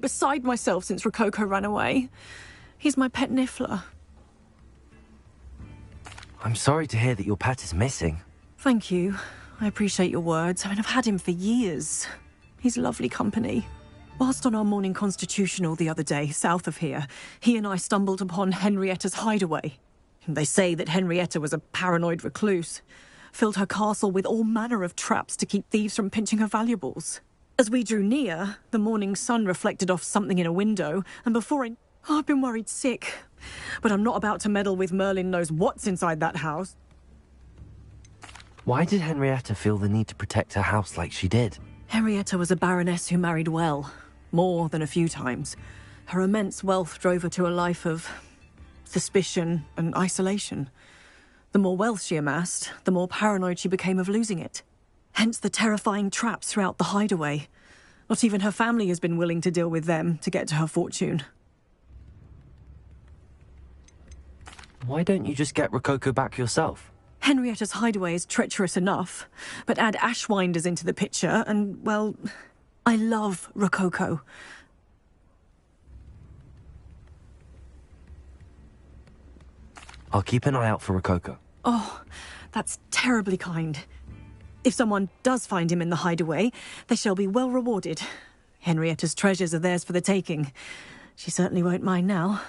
beside myself since Rococo ran away. He's my pet Niffler. I'm sorry to hear that your pet is missing. Thank you. I appreciate your words. I mean, I've had him for years. He's lovely company. Whilst on our morning constitutional the other day, south of here, he and I stumbled upon Henrietta's hideaway. They say that Henrietta was a paranoid recluse, filled her castle with all manner of traps to keep thieves from pinching her valuables. As we drew near, the morning sun reflected off something in a window, and before I've been worried sick. But I'm not about to meddle with Merlin knows what's inside that house. Why did Henrietta feel the need to protect her house like she did? Henrietta was a baroness who married well, more than a few times. Her immense wealth drove her to a life of suspicion and isolation. The more wealth she amassed, the more paranoid she became of losing it. Hence the terrifying traps throughout the hideaway. Not even her family has been willing to deal with them to get to her fortune. Why don't you just get Rococo back yourself? Henrietta's hideaway is treacherous enough, but add Ashwinders into the picture and, well, I love Rococo. I'll keep an eye out for Rococo. Oh, that's terribly kind. If someone does find him in the hideaway, they shall be well rewarded. Henrietta's treasures are theirs for the taking. She certainly won't mind now.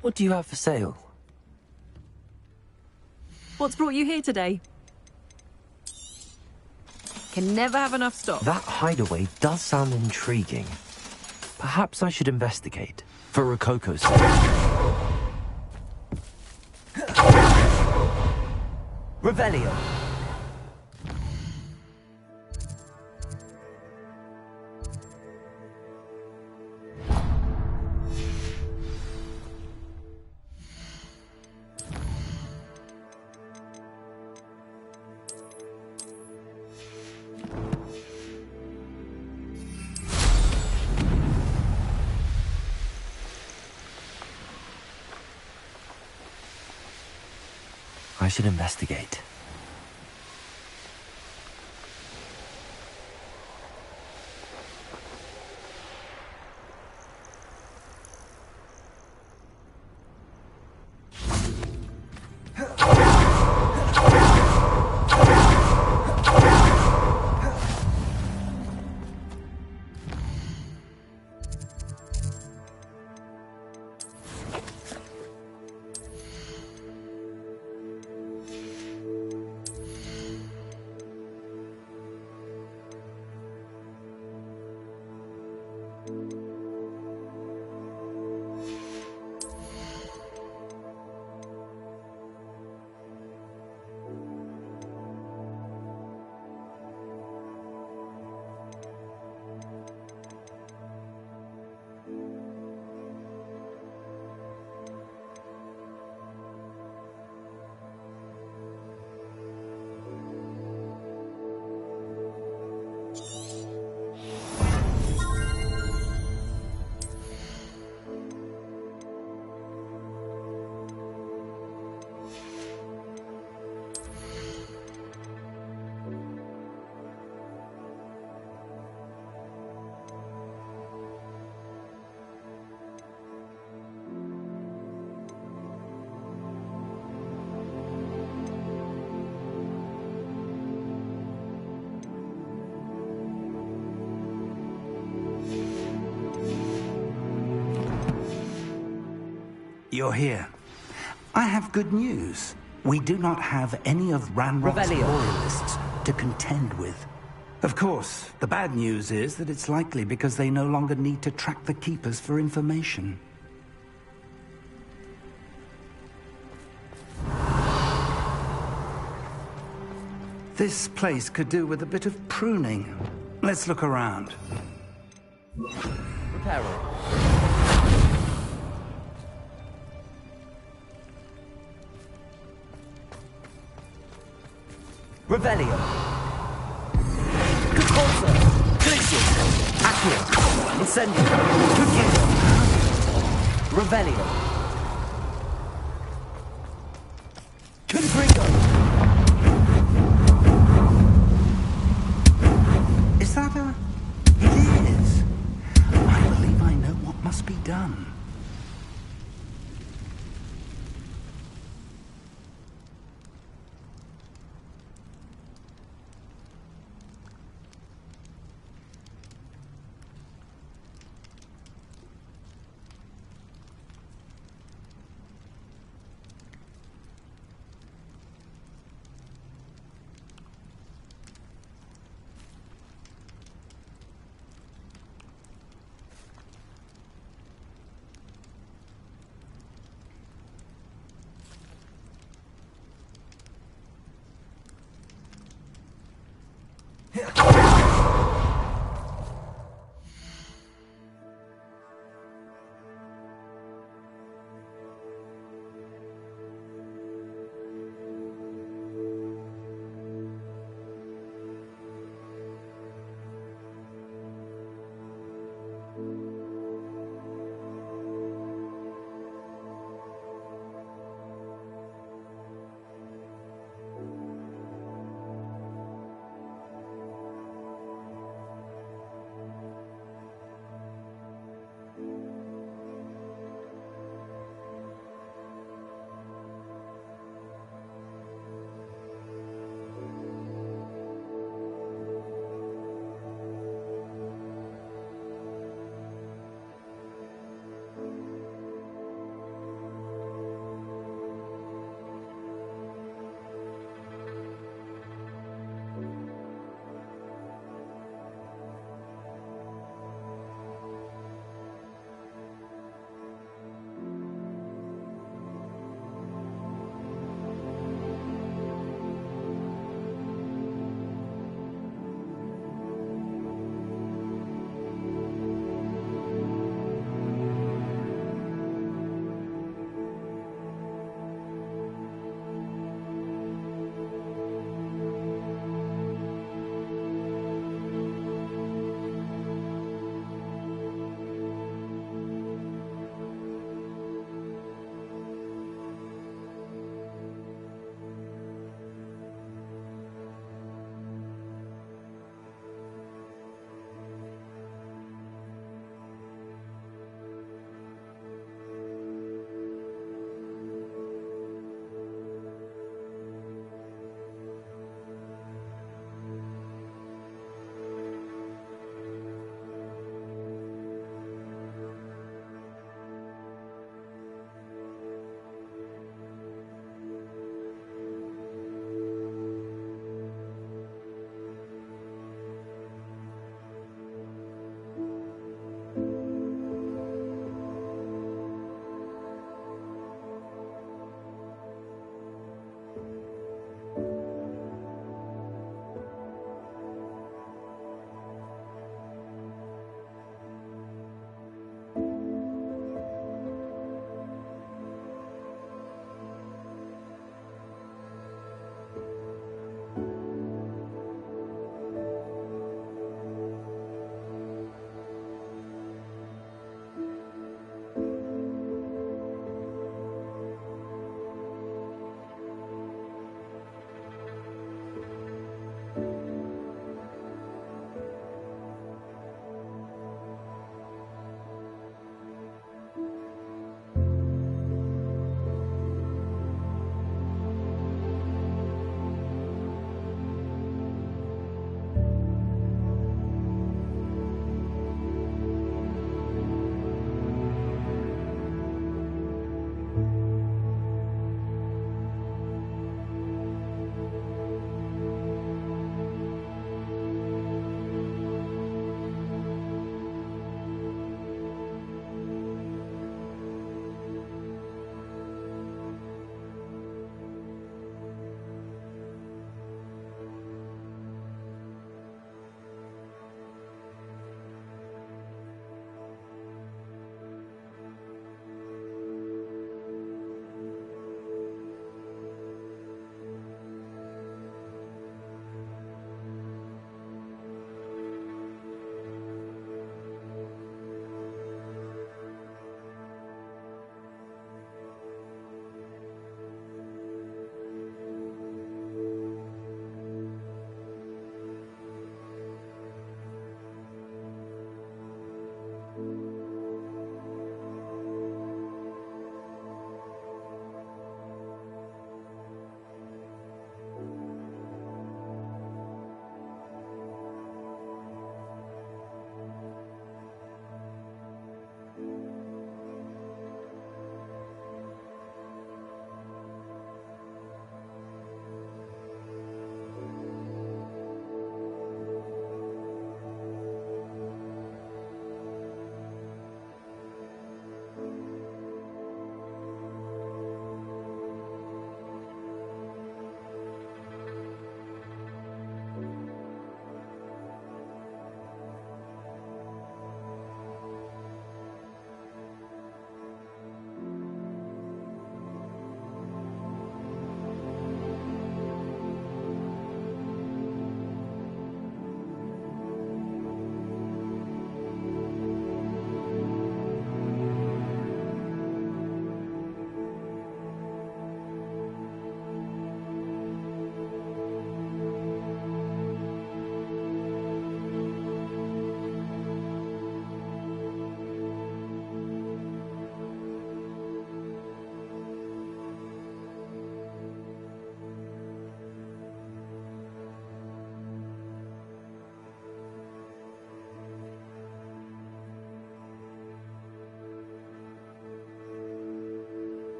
What do you have for sale? What's brought you here today? Can never have enough stock. That hideaway does sound intriguing. Perhaps I should investigate, for Rococo's sake. Revelio. I should investigate. You're here. I have good news. We do not have any of Ranrock's loyalists to contend with. Of course, the bad news is that it's likely because they no longer need to track the Keepers for information. This place could do with a bit of pruning. Let's look around. Reparo. Revelio. Concorso. Glacius. Accio. Incendio. Confuso. Revelio. Confringo. Is that a... It is! done.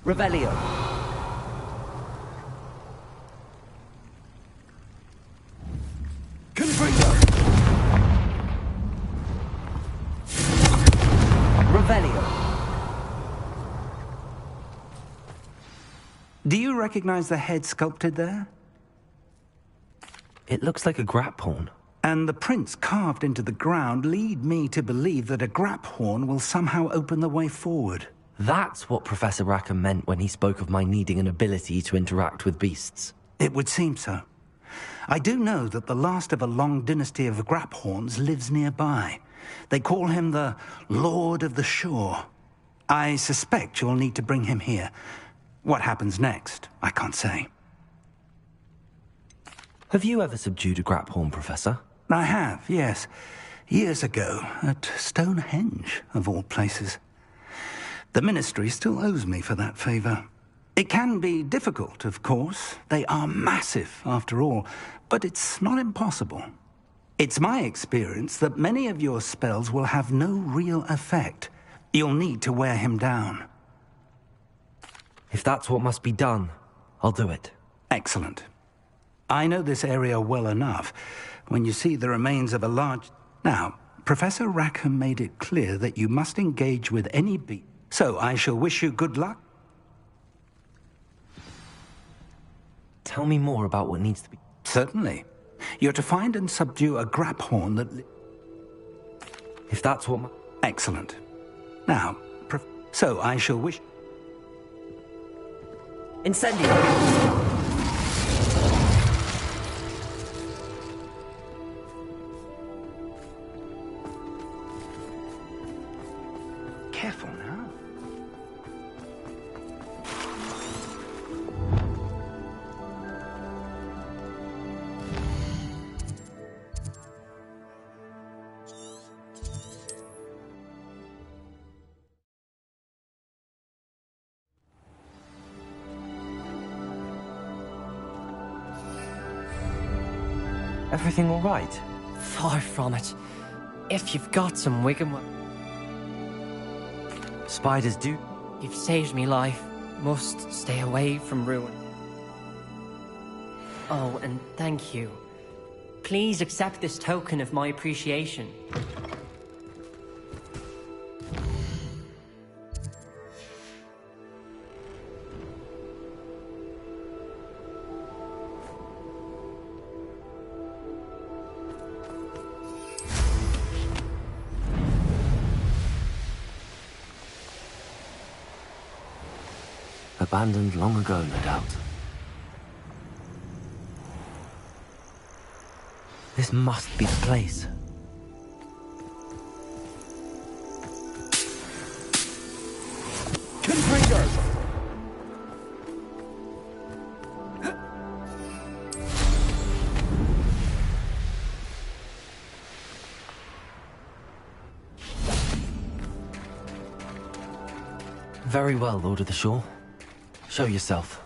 Revelio. Confringo! Revelio. Do you recognize the head sculpted there? It looks like a grap horn. And the prints carved into the ground lead me to believe that a grap horn will somehow open the way forward. That's what Professor Rackham meant when he spoke of my needing an ability to interact with beasts. It would seem so. I do know that the last of a long dynasty of grap horns lives nearby. They call him the Lord of the Shore. I suspect you'll need to bring him here. What happens next, I can't say. Have you ever subdued a grap horn, Professor? I have, yes. Years ago, at Stonehenge, of all places. The Ministry still owes me for that favor. It can be difficult, of course. They are massive, after all, but it's not impossible. It's my experience that many of your spells will have no real effect. You'll need to wear him down. If that's what must be done, I'll do it. Excellent. I know this area well enough. When you see the remains of a large... Now, Professor Rackham made it clear that you must engage with any beast. So I shall wish you good luck. Tell me more about what needs to be... Certainly. You're to find and subdue a grap horn that... If that's what... Excellent. Now, so I shall wish... Incendio! Careful now. Everything all right? Far from it. If you've got some Wigan... Spiders do... You've saved me life. Must stay away from ruin. Oh, and thank you. Please accept this token of my appreciation. Abandoned long ago, no doubt. This must be the place. Confringo! Very well, Lord of the Shore. Show yourself.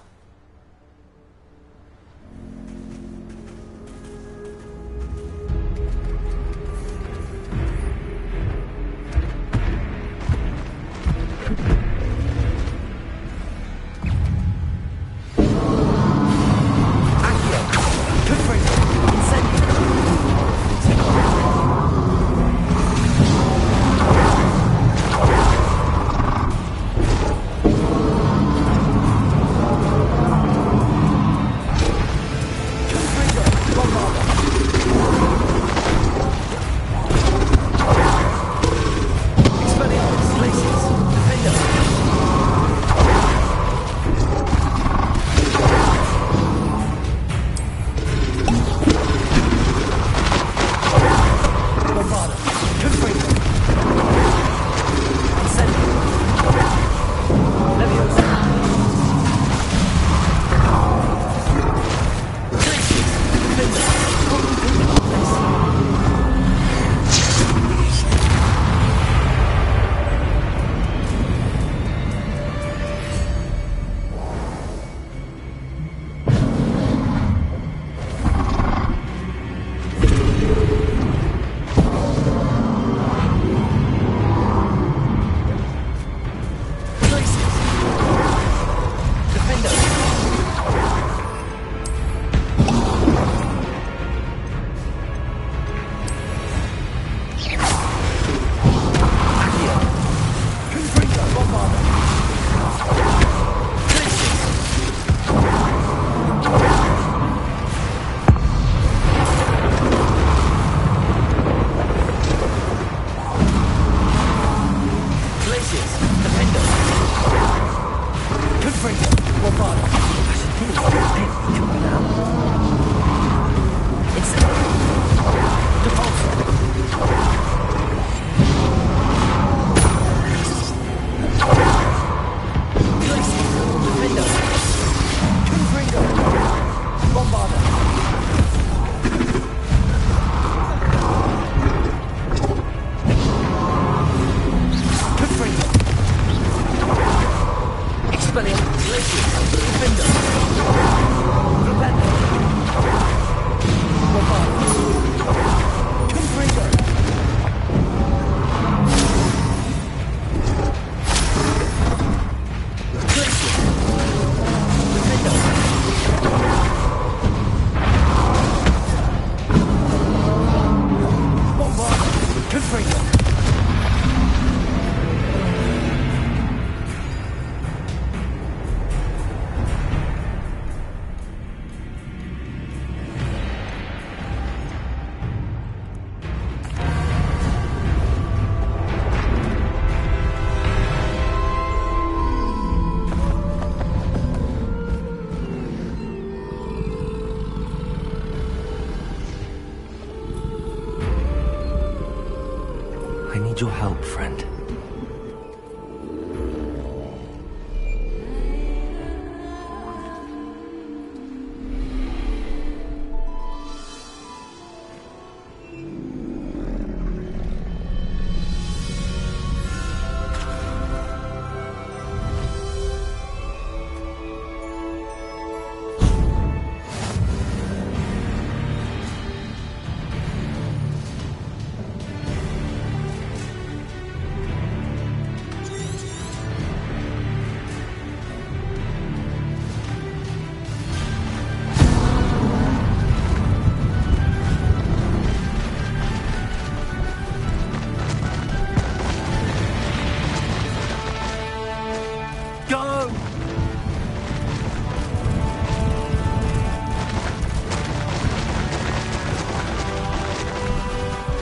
need your help, friend.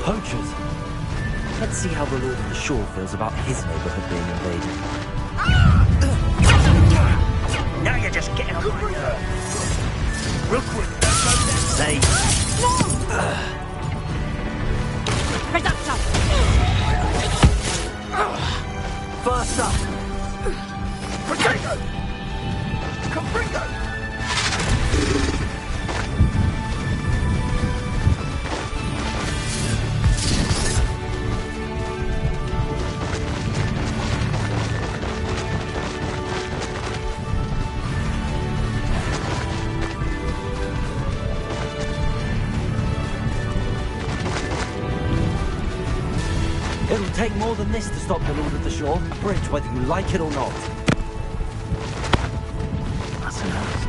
Poachers? Let's see how the Lord of the Shore feels about his neighborhood being invaded. Now you're just getting on my nerves. Real quick, say. First up! Potato! Capringo! It'll take more than this to stop the Lord of the Shore. A bridge, whether you like it or not. That's enough.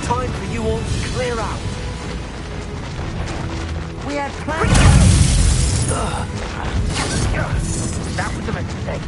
Time for you all to clear out. We had plans. That was a mistake.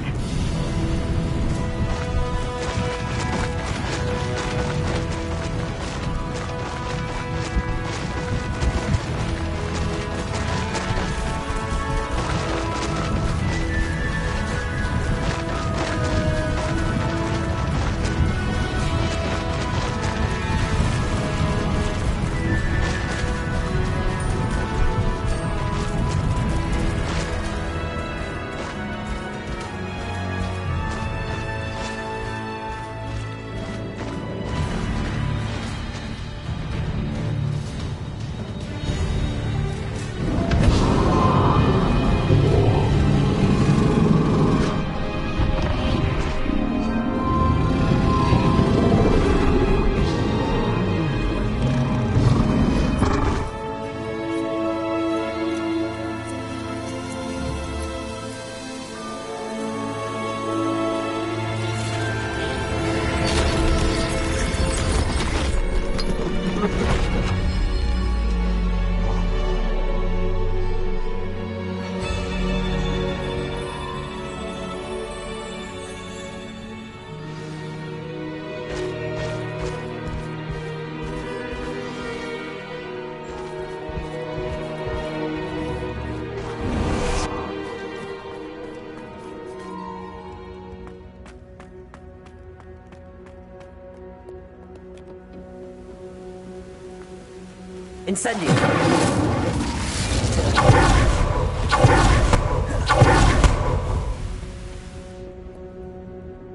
Incendio!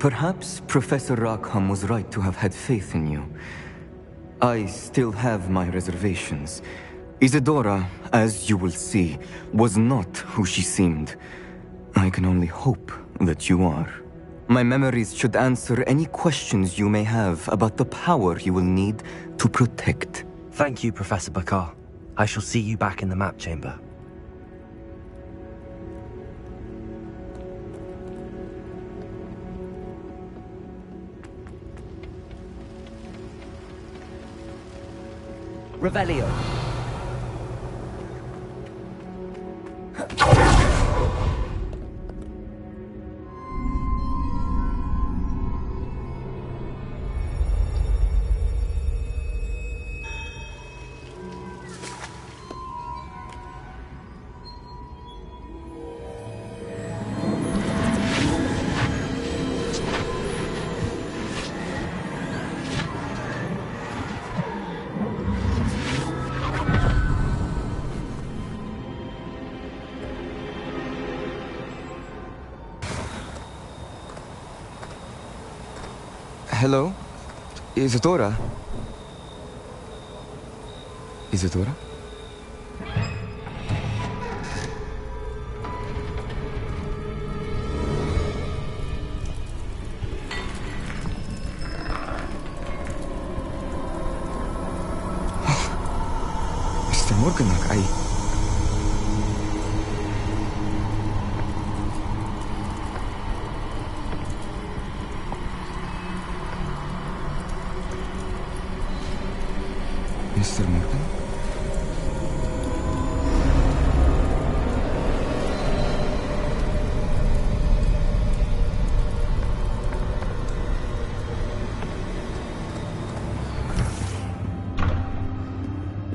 Perhaps Professor Rackham was right to have had faith in you. I still have my reservations. Isadora, as you will see, was not who she seemed. I can only hope that you are. My memories should answer any questions you may have about the power you will need to protect. Thank you, Professor Bakar. I shall see you back in the map chamber. Revelio. Hello? Isadora? Isadora? Mr. Morganach, Mr. Morgan?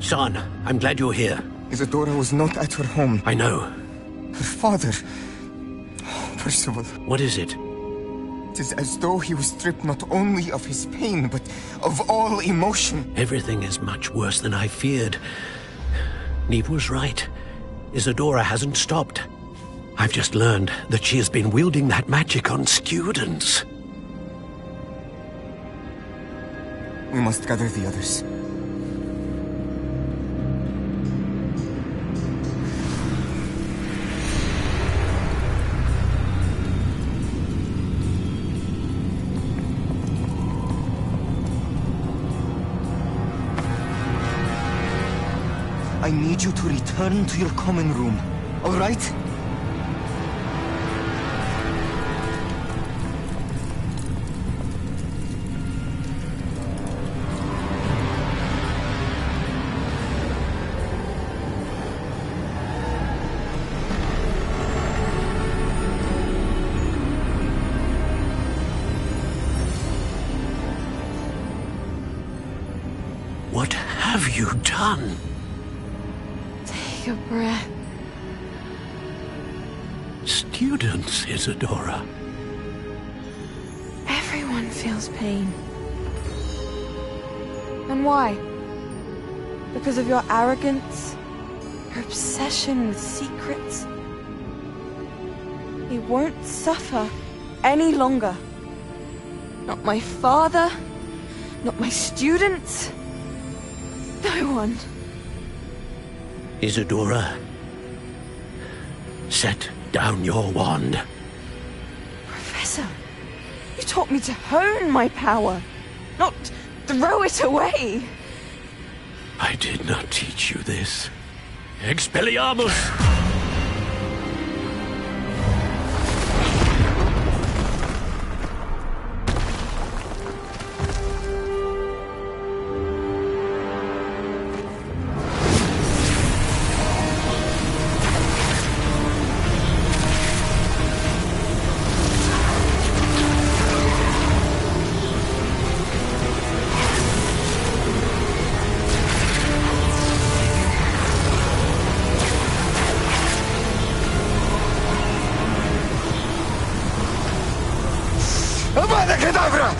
Son, I'm glad you're here. Isadora was not at her home. I know. Her father... Oh, Percival. What is it? It is as though he was stripped not only of his pain, but of all emotion. Everything is much worse than I feared. Neve was right. Isadora hasn't stopped. I've just learned that she has been wielding that magic on students. We must gather the others. I need you to return to your common room, all right? What have you done? Take a breath. Students, Isadora. Everyone feels pain. And why? Because of your arrogance? Your obsession with secrets? He won't suffer any longer. Not my father, not my students, no one. Isadora, set down your wand. Professor, you taught me to hone my power, not throw it away. I did not teach you this. Expelliarmus! Avada Kedavra!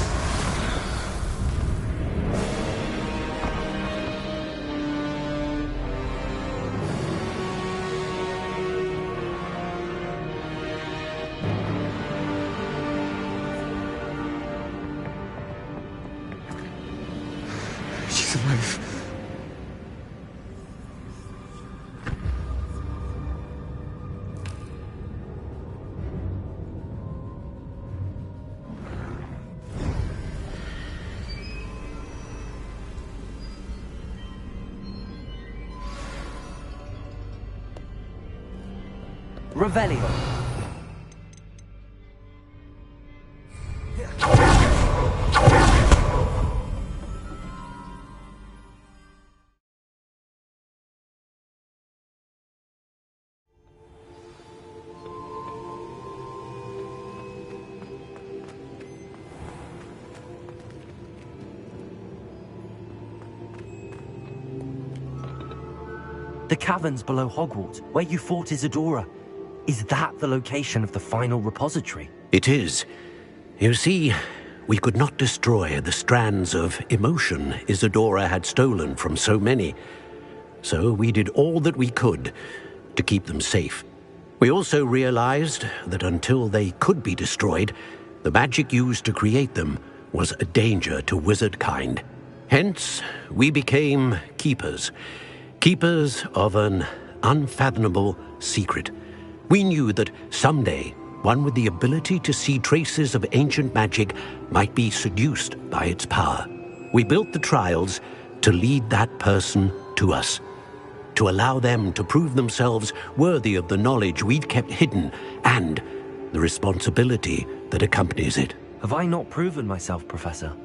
She's alive. Revelio. The caverns below Hogwarts, where you fought Isadora. Is that the location of the final repository? It is. You see, we could not destroy the strands of emotion Isadora had stolen from so many. So we did all that we could to keep them safe. We also realized that until they could be destroyed, the magic used to create them was a danger to wizard kind. Hence, we became keepers. Keepers of an unfathomable secret. We knew that someday, one with the ability to see traces of ancient magic might be seduced by its power. We built the trials to lead that person to us, to allow them to prove themselves worthy of the knowledge we'd kept hidden and the responsibility that accompanies it. Have I not proven myself, Professor?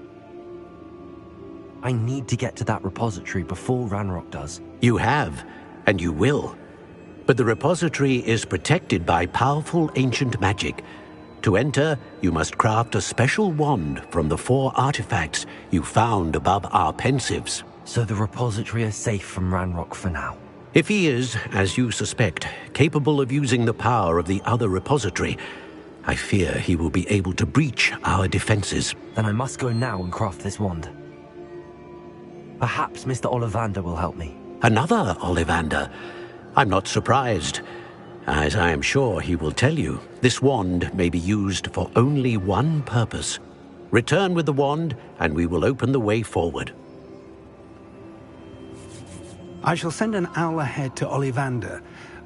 I need to get to that repository before Ranrock does. You have, and you will. But the repository is protected by powerful ancient magic. To enter, you must craft a special wand from the 4 artifacts you found above our pensives. So the repository is safe from Ranrock for now. If he is, as you suspect, capable of using the power of the other repository, I fear he will be able to breach our defenses. Then I must go now and craft this wand. Perhaps Mr. Ollivander will help me. Another Ollivander? I'm not surprised. As I am sure he will tell you, this wand may be used for only one purpose. Return with the wand, and we will open the way forward. I shall send an owl ahead to Ollivander.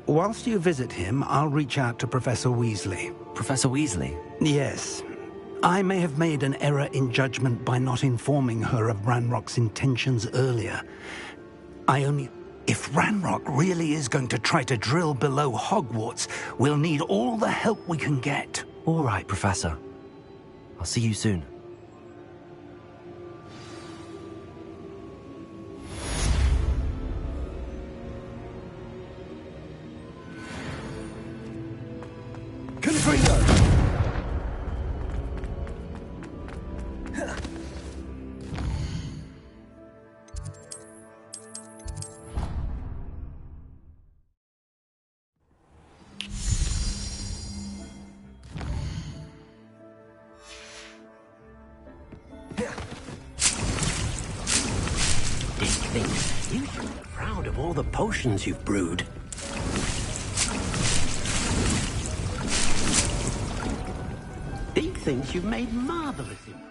Whilst you visit him, I'll reach out to Professor Weasley. Professor Weasley? Yes. I may have made an error in judgment by not informing her of Ranrock's intentions earlier. If Ranrock really is going to try to drill below Hogwarts, we'll need all the help we can get. All right, Professor. I'll see you soon. You should be proud of all the potions you've brewed. He thinks you've made marvelous improvements.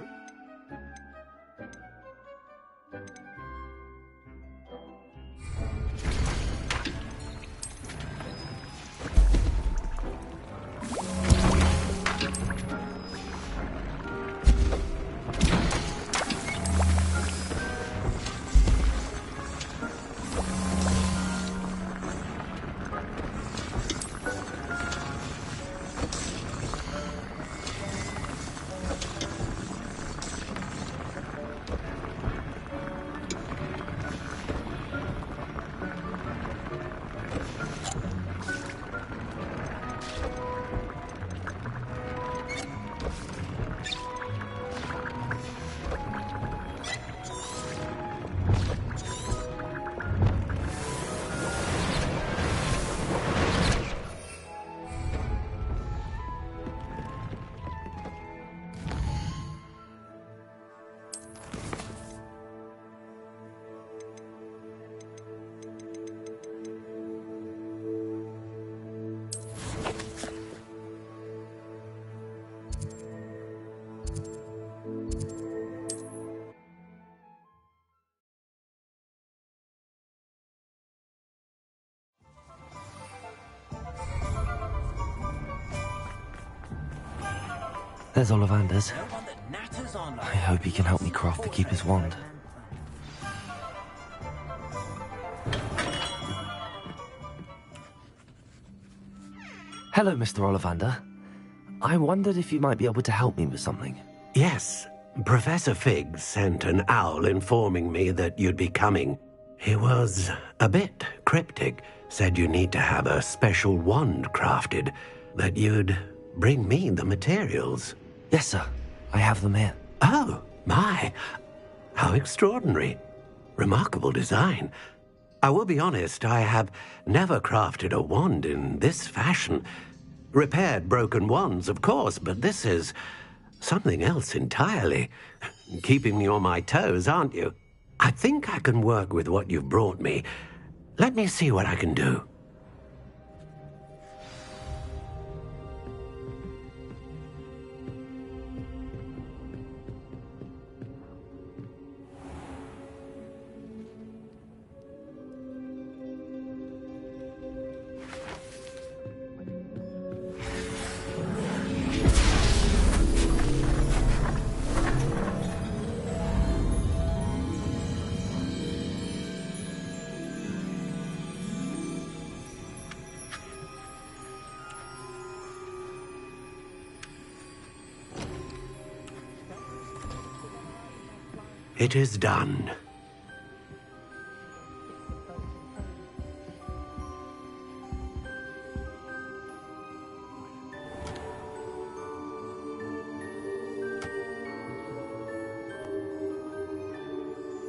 There's Ollivander's. I hope he can help me craft the Keeper's wand. Hello, Mr. Ollivander. I wondered if you might be able to help me with something. Yes, Professor Fig sent an owl informing me that you'd be coming. He was a bit cryptic, said you need to have a special wand crafted, that you'd bring me the materials. Yes, sir. I have them here. Oh, my. How extraordinary. Remarkable design. I will be honest, I have never crafted a wand in this fashion. Repaired broken wands, of course, but this is something else entirely. Keeping me on my toes, aren't you? I think I can work with what you've brought me. Let me see what I can do. It is done.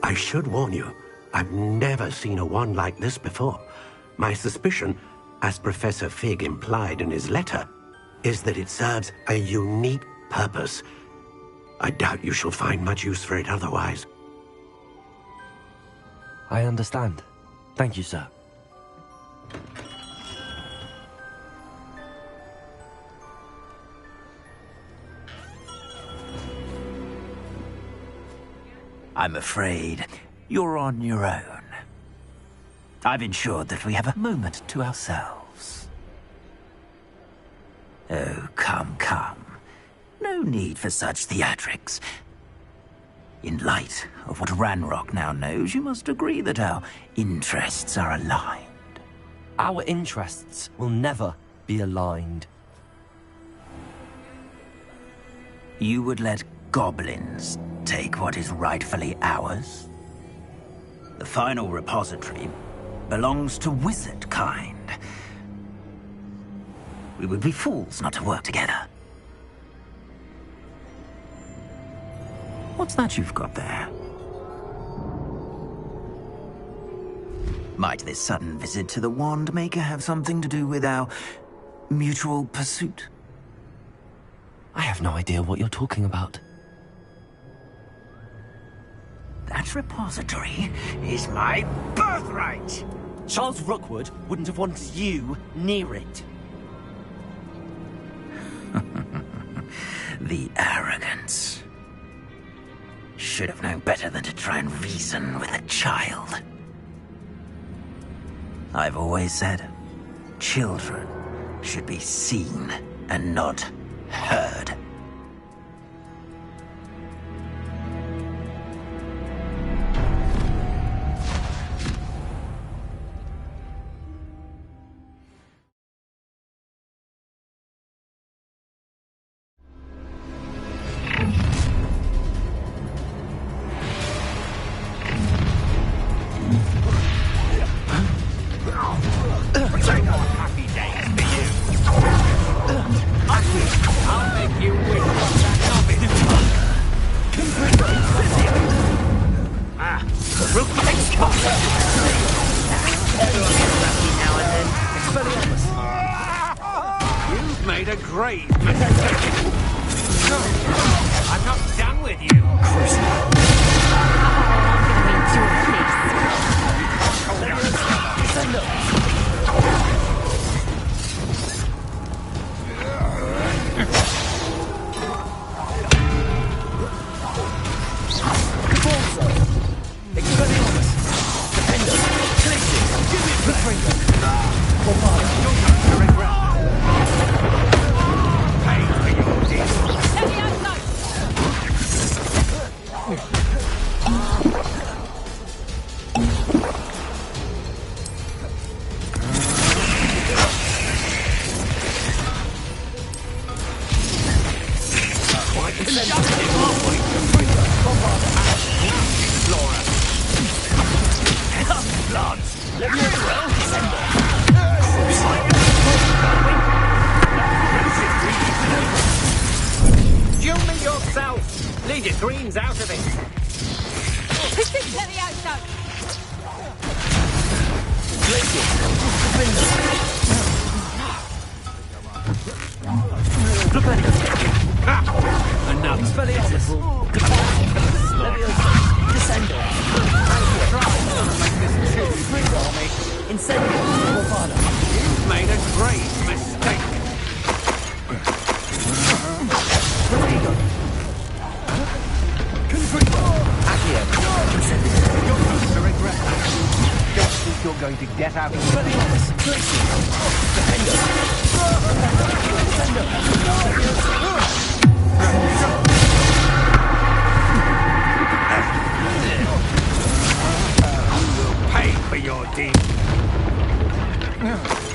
I should warn you, I've never seen a wand like this before. My suspicion, as Professor Fig implied in his letter, is that it serves a unique purpose. I doubt you shall find much use for it otherwise. I understand. Thank you, sir. I'm afraid you're on your own. I've ensured that we have a moment to ourselves. Oh, come, come. No need for such theatrics. In light of what Ranrock now knows, you must agree that our interests are aligned. Our interests will never be aligned. You would let goblins take what is rightfully ours? The final repository belongs to wizard kind. We would be fools not to work together. What's that you've got there? Might this sudden visit to the Wand Maker have something to do with our mutual pursuit? I have no idea what you're talking about. That repository is my birthright! Charles Rookwood wouldn't have wanted you near it. The arrogance. Should have known better than to try and reason with a child. I've always said, children should be seen and not heard.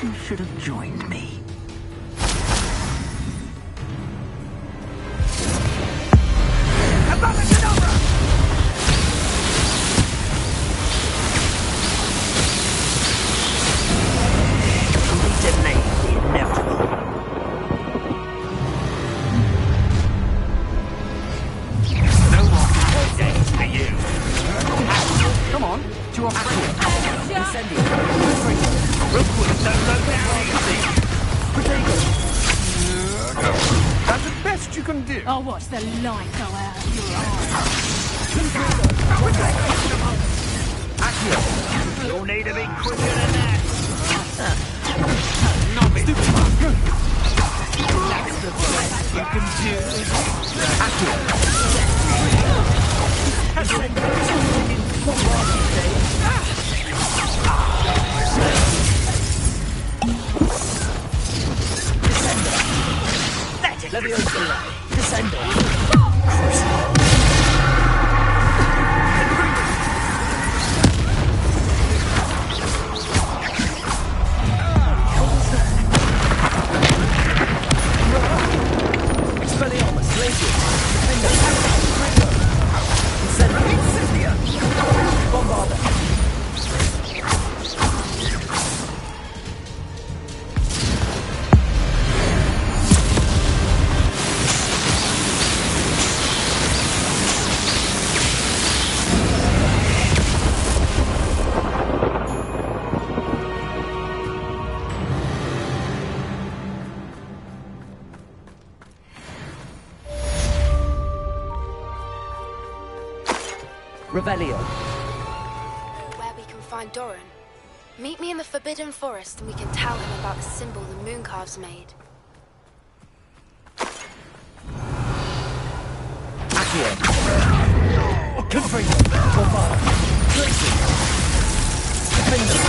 You should have joined me. I'll watch the light go out of your eyes. Accio! You'll need to be quicker than that! That's the best you can do! Leviosa, Descendo. Expelliarmus, Legion, Descendo, Incendia, Bombarda. Revelio. Where we can find Doran. Meet me in the Forbidden Forest and we can tell him about the symbol the Mooncalves made. Accio. Confront. Bombard. Tracy. Defender.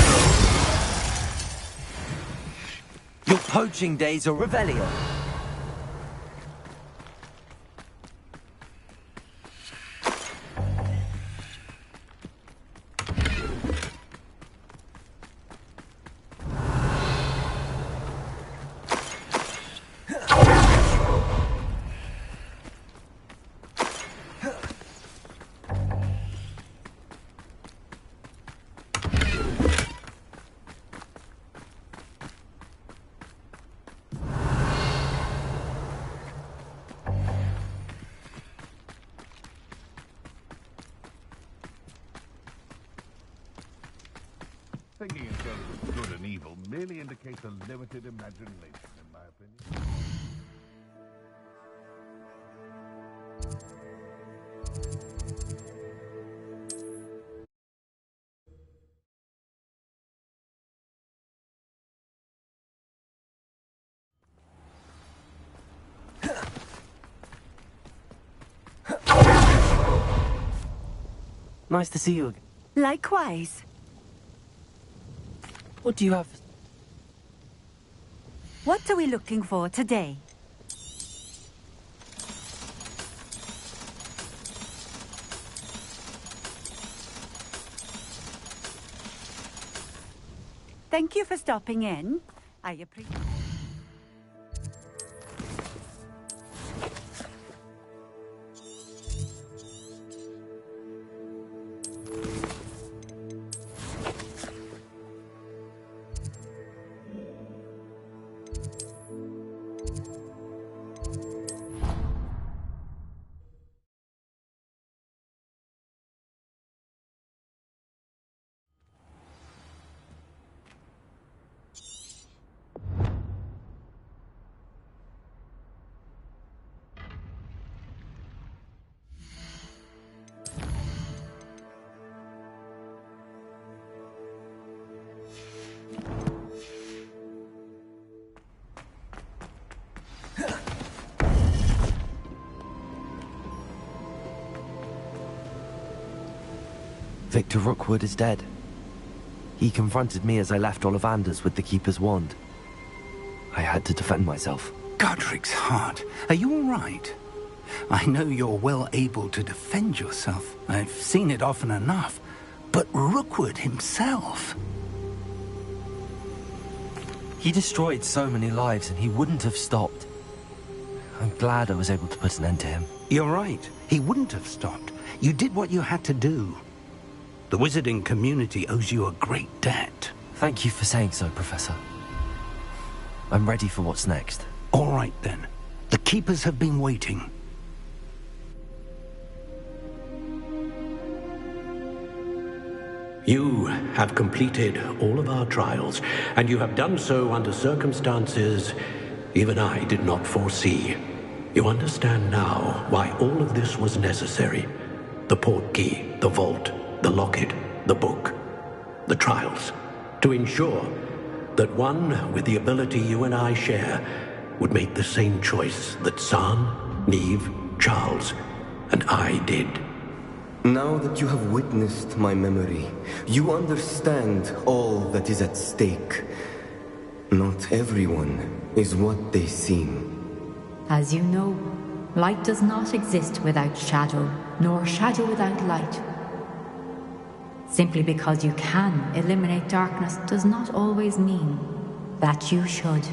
Your poaching days are Revelio. Thinking in terms of good and evil merely indicates a limited imagination, in my opinion. Nice to see you again. Likewise. What do you have? What are we looking for today? Thank you for stopping in. I appreciate it. Victor Rookwood is dead. He confronted me as I left Ollivander's with the Keeper's wand. I had to defend myself. Godric's heart. Are you all right? I know you're well able to defend yourself. I've seen it often enough. But Rookwood himself... He destroyed so many lives and he wouldn't have stopped. I'm glad I was able to put an end to him. You're right. He wouldn't have stopped. You did what you had to do. The wizarding community owes you a great debt. Thank you for saying so, Professor. I'm ready for what's next. All right, then. The Keepers have been waiting. You have completed all of our trials, and you have done so under circumstances even I did not foresee. You understand now why all of this was necessary. The portkey, the vault, the locket, the book, the trials. To ensure that one with the ability you and I share would make the same choice that San, Neve, Charles, and I did. Now that you have witnessed my memory, you understand all that is at stake. Not everyone is what they seem. As you know, light does not exist without shadow, nor shadow without light. Simply because you can eliminate darkness does not always mean that you should.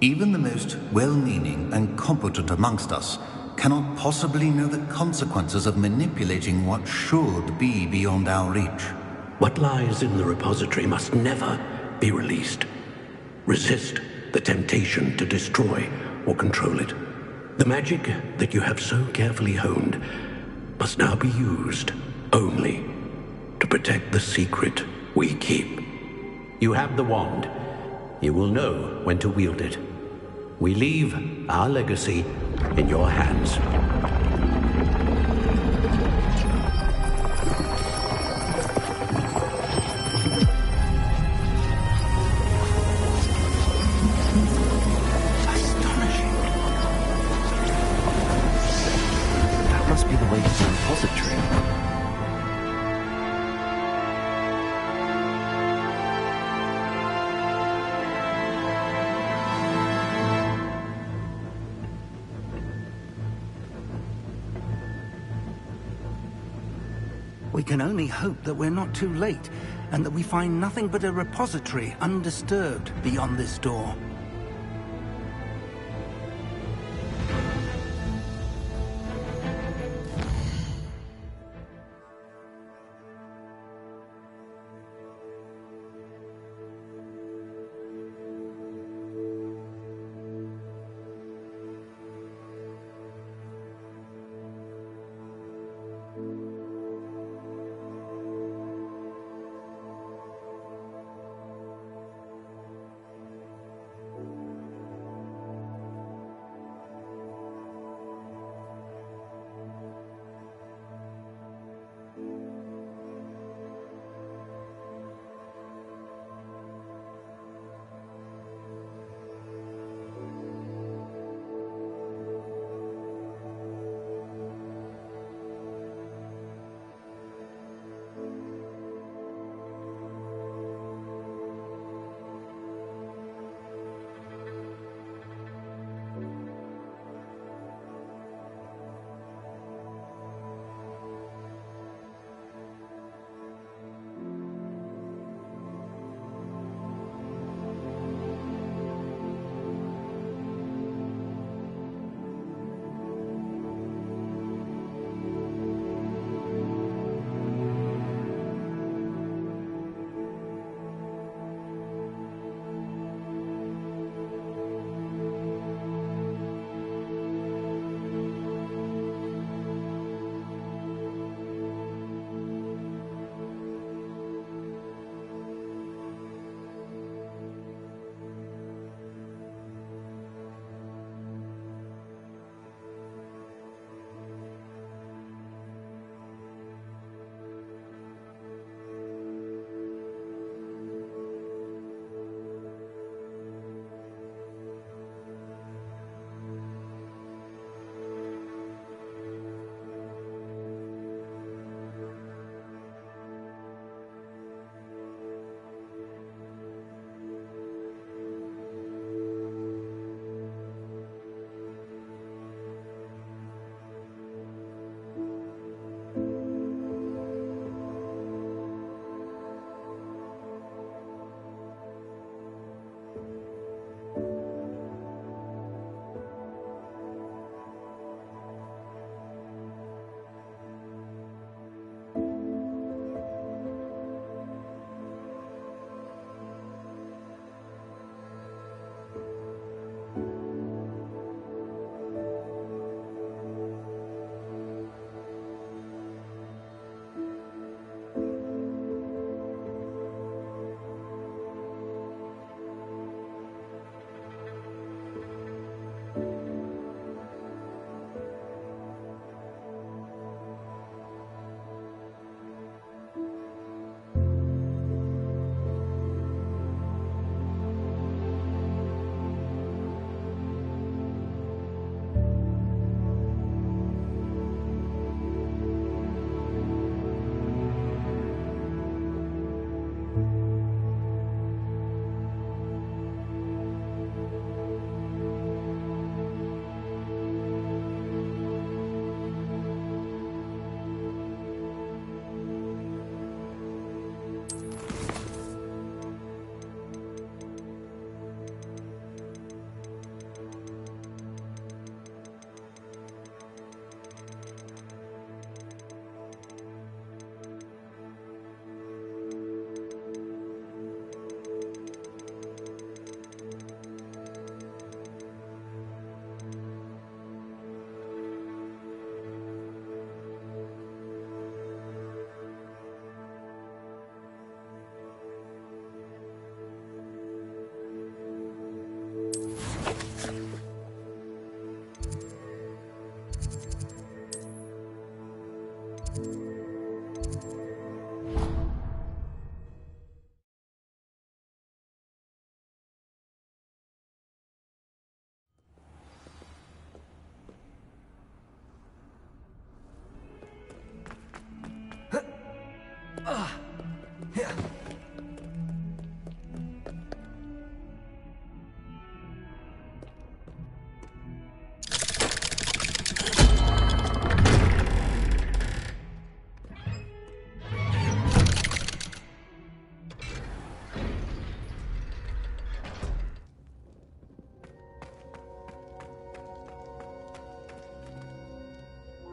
Even the most well-meaning and competent amongst us cannot possibly know the consequences of manipulating what should be beyond our reach. What lies in the repository must never be released. Resist the temptation to destroy or control it. The magic that you have so carefully honed must now be used only to protect the secret we keep. You have the wand. You will know when to wield it. We leave our legacy in your hands. Astonishing. That must be the way to the repository. We can only hope that we're not too late, and that we find nothing but a repository undisturbed beyond this door.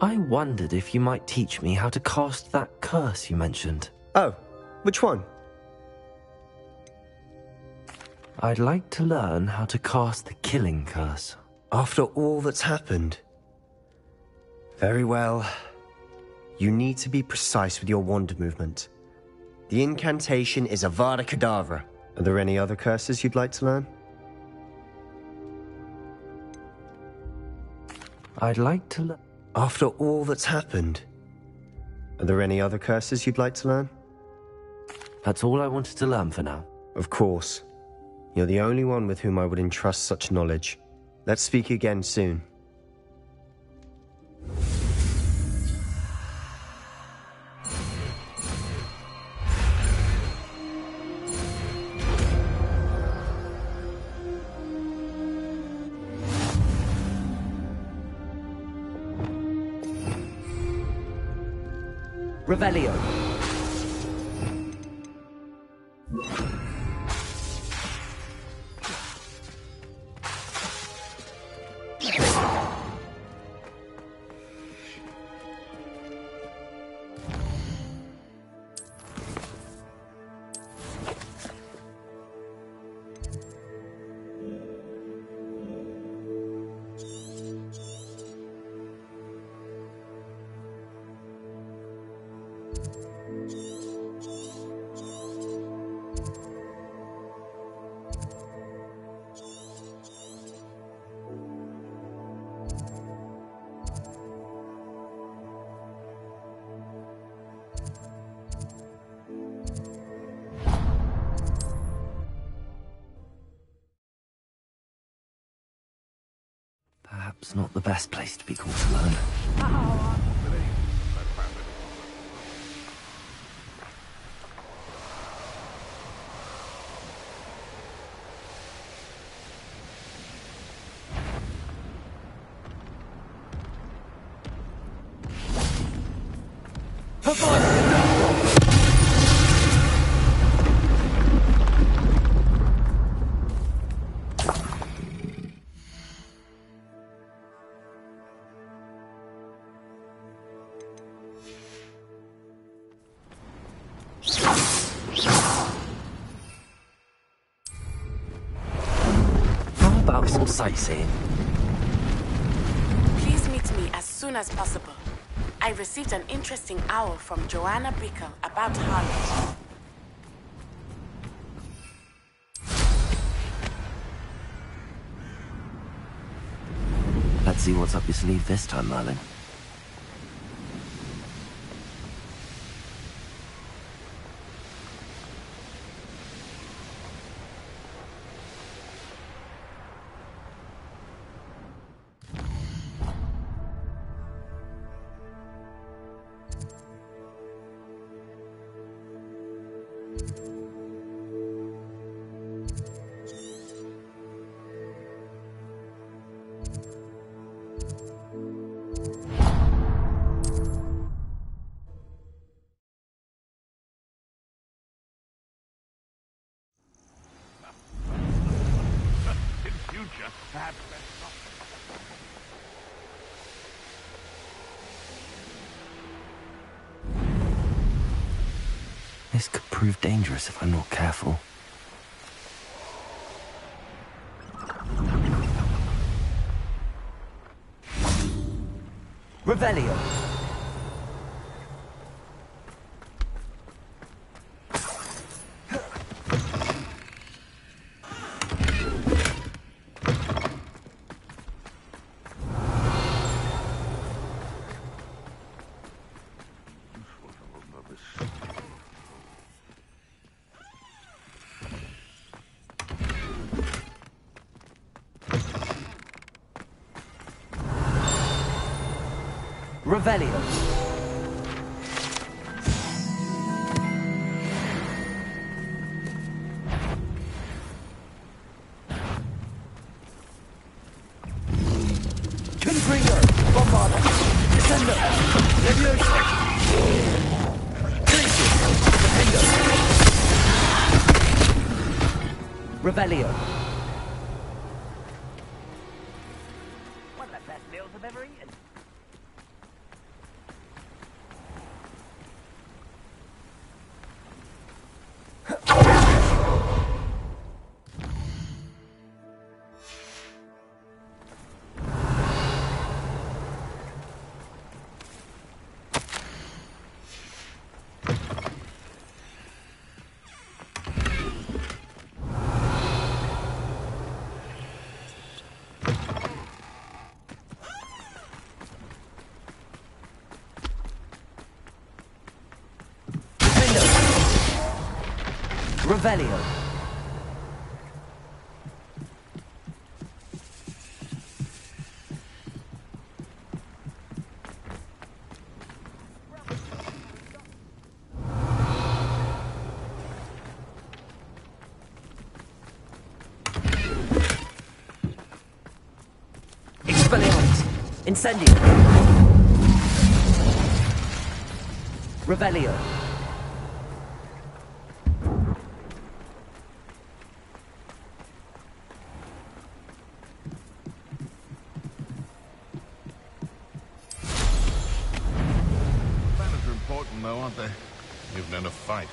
I wondered if you might teach me how to cast that curse you mentioned. Oh, which one? I'd like to learn how to cast the killing curse. After all that's happened? Very well. You need to be precise with your wand movement. The incantation is Avada Kedavra. Are there any other curses you'd like to learn? I'd like to learn... After all that's happened, are there any other curses you'd like to learn? That's all I wanted to learn for now. Of course. You're the only one with whom I would entrust such knowledge. Let's speak again soon. Revelio. Perhaps not the best place to be called to learn. Some sightseeing. Please meet me as soon as possible. I received an interesting owl from Joanna Bickle about Harlot. Let's see what's up your sleeve this time, Merlin. This could prove dangerous if I'm not careful. Revelio. Revelio. Revelio. One of the best meals I've ever eaten. Revelio. Expelliarmus. Incendio. Revelio. Banners are important though, aren't they? Even in a fight.